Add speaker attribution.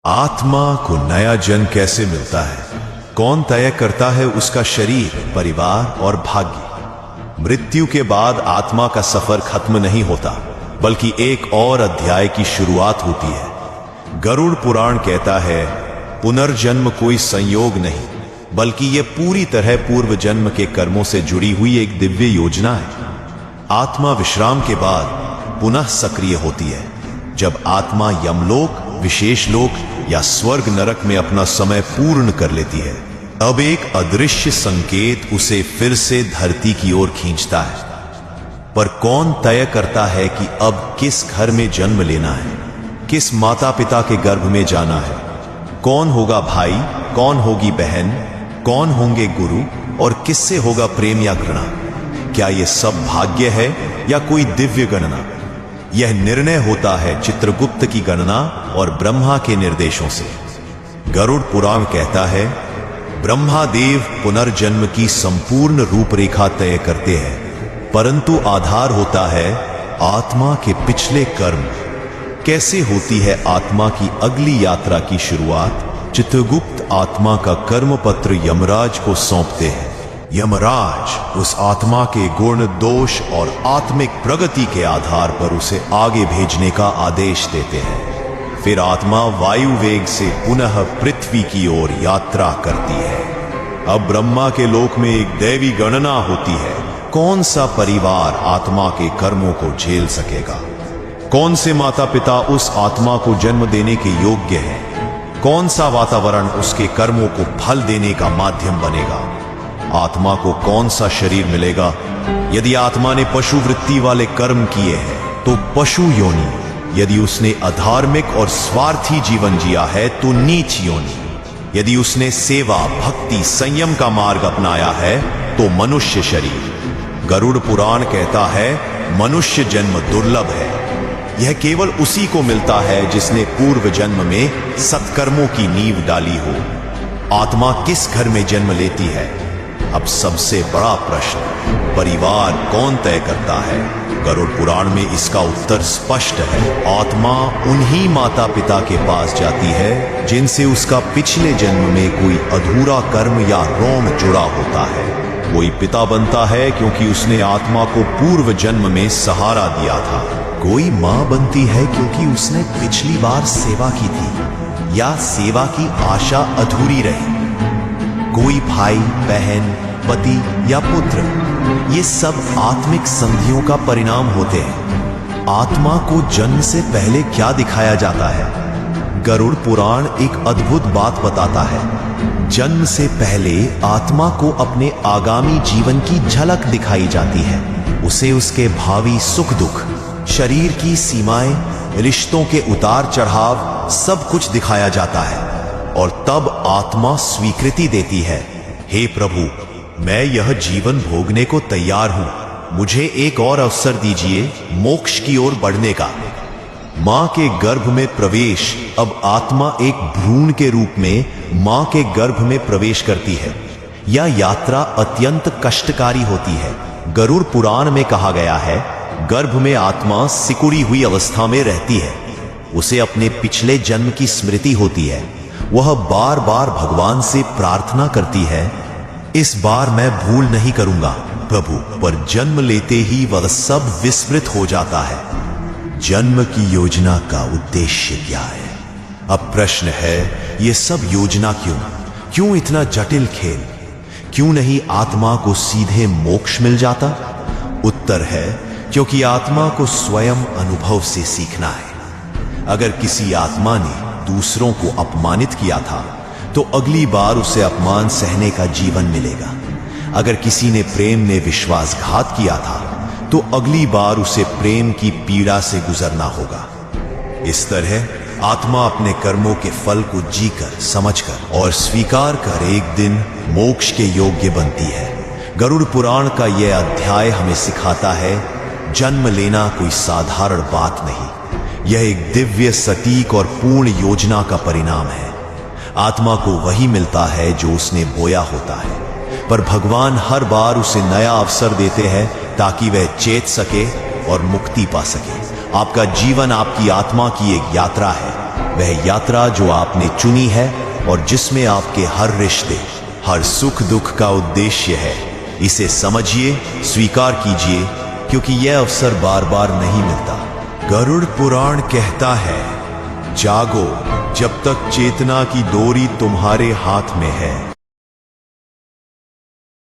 Speaker 1: आत्मा को नया जन्म कैसे मिलता है? कौन तय करता है उसका शरीर, परिवार और भाग्य? मृत्यु के बाद आत्मा का सफर खत्म नहीं होता, बल्कि एक और अध्याय की शुरुआत होती है। गरुड़ पुराण कहता है, पुनर्जन्म कोई संयोग नहीं, बल्कि यह पूरी तरह पूर्व जन्म के कर्मों से जुड़ी हुई एक दिव्य योजना है। आत्मा विश्राम के बाद पुनः सक्रिय होती है, जब आत्मा यमलोक, विशेष लोक या स्वर्ग नरक में अपना समय पूर्ण कर लेती है। अब एक अदृश्य संकेत उसे फिर से धरती की ओर खींचता है। पर कौन तय करता है कि अब किस घर में जन्म लेना है, किस माता पिता के गर्भ में जाना है? कौन होगा भाई, कौन होगी बहन, कौन होंगे गुरु और किससे होगा प्रेम या घृणा? क्या यह सब भाग्य है या कोई दिव्य गणना? यह निर्णय होता है चित्रगुप्त की गणना और ब्रह्मा के निर्देशों से। गरुड़ पुराण कहता है, ब्रह्मादेव पुनर्जन्म की संपूर्ण रूपरेखा तय करते हैं, परंतु आधार होता है आत्मा के पिछले कर्म। कैसे होती है आत्मा की अगली यात्रा की शुरुआत? चित्रगुप्त आत्मा का कर्म पत्र यमराज को सौंपते हैं। यमराज उस आत्मा के गुण, दोष और आत्मिक प्रगति के आधार पर उसे आगे भेजने का आदेश देते हैं। फिर आत्मा वायु वेग से पुनः पृथ्वी की ओर यात्रा करती है। अब ब्रह्मा के लोक में एक दैवी गणना होती है। कौन सा परिवार आत्मा के कर्मों को झेल सकेगा? कौन से माता पिता उस आत्मा को जन्म देने के योग्य हैं? कौन सा वातावरण उसके कर्मों को फल देने का माध्यम बनेगा? आत्मा को कौन सा शरीर मिलेगा? यदि आत्मा ने पशु वृत्ति वाले कर्म किए हैं तो पशु योनि, यदि उसने अधार्मिक और स्वार्थी जीवन जिया है तो नीच योनि, यदि उसने सेवा, भक्ति, संयम का मार्ग अपनाया है तो मनुष्य शरीर। गरुड़ पुराण कहता है, मनुष्य जन्म दुर्लभ है। यह केवल उसी को मिलता है जिसने पूर्व जन्म में सत्कर्मों की नींव डाली हो। आत्मा किस घर में जन्म लेती है? अब सबसे बड़ा प्रश्न, परिवार कौन तय करता है? गरुड़ पुराण में इसका उत्तर स्पष्ट है। आत्मा उन्हीं माता पिता के पास जाती है जिनसे उसका पिछले जन्म में कोई अधूरा कर्म या रोम जुड़ा होता है। कोई पिता बनता है क्योंकि उसने आत्मा को पूर्व जन्म में सहारा दिया था। कोई मां बनती है क्योंकि उसने पिछली बार सेवा की थी या सेवा की आशा अधूरी रही। कोई भाई, बहन, पति या पुत्र, ये सब आत्मिक संधियों का परिणाम होते हैं। आत्मा को जन्म से पहले क्या दिखाया जाता है? गरुड़ पुराण एक अद्भुत बात बताता है। जन्म से पहले आत्मा को अपने आगामी जीवन की झलक दिखाई जाती है। उसे उसके भावी सुख दुख, शरीर की सीमाएं, रिश्तों के उतार चढ़ाव, सब कुछ दिखाया जाता है। और तब आत्मा स्वीकृति देती है, हे प्रभु, मैं यह जीवन भोगने को तैयार हूं। मुझे एक और अवसर दीजिए मोक्ष की ओर बढ़ने का। मां के गर्भ में प्रवेश। अब आत्मा एक भ्रूण के रूप में मां के गर्भ में प्रवेश करती है। यह यात्रा अत्यंत कष्टकारी होती है। गरुड़ पुराण में कहा गया है, गर्भ में आत्मा सिकुड़ी हुई अवस्था में रहती है। उसे अपने पिछले जन्म की स्मृति होती है। वह बार बार भगवान से प्रार्थना करती है, इस बार मैं भूल नहीं करूंगा प्रभु। पर जन्म लेते ही वह सब विस्मृत हो जाता है। जन्म की योजना का उद्देश्य क्या है? अब प्रश्न है, यह सब योजना क्यों? क्यों इतना जटिल खेल? क्यों नहीं आत्मा को सीधे मोक्ष मिल जाता? उत्तर है, क्योंकि आत्मा को स्वयं अनुभव से सीखना है। अगर किसी आत्मा ने दूसरों को अपमानित किया था तो अगली बार उसे अपमान सहने का जीवन मिलेगा। अगर किसी ने प्रेम में विश्वासघात किया था तो अगली बार उसे प्रेम की पीड़ा से गुजरना होगा। इस तरह आत्मा अपने कर्मों के फल को जीकर, समझकर और स्वीकार कर एक दिन मोक्ष के योग्य बनती है। गरुड़ पुराण का यह अध्याय हमें सिखाता है, जन्म लेना कोई साधारण बात नहीं। यह एक दिव्य, सटीक और पूर्ण योजना का परिणाम है। आत्मा को वही मिलता है जो उसने बोया होता है, पर भगवान हर बार उसे नया अवसर देते हैं ताकि वह चेत सके और मुक्ति पा सके। आपका जीवन आपकी आत्मा की एक यात्रा है। वह यात्रा जो आपने चुनी है और जिसमें आपके हर रिश्ते, हर सुख दुख का उद्देश्य है। इसे समझिए, स्वीकार कीजिए, क्योंकि यह अवसर बार बार नहीं मिलता। गरुड़ पुराण कहता है, जागो जब तक चेतना की डोरी तुम्हारे हाथ में है।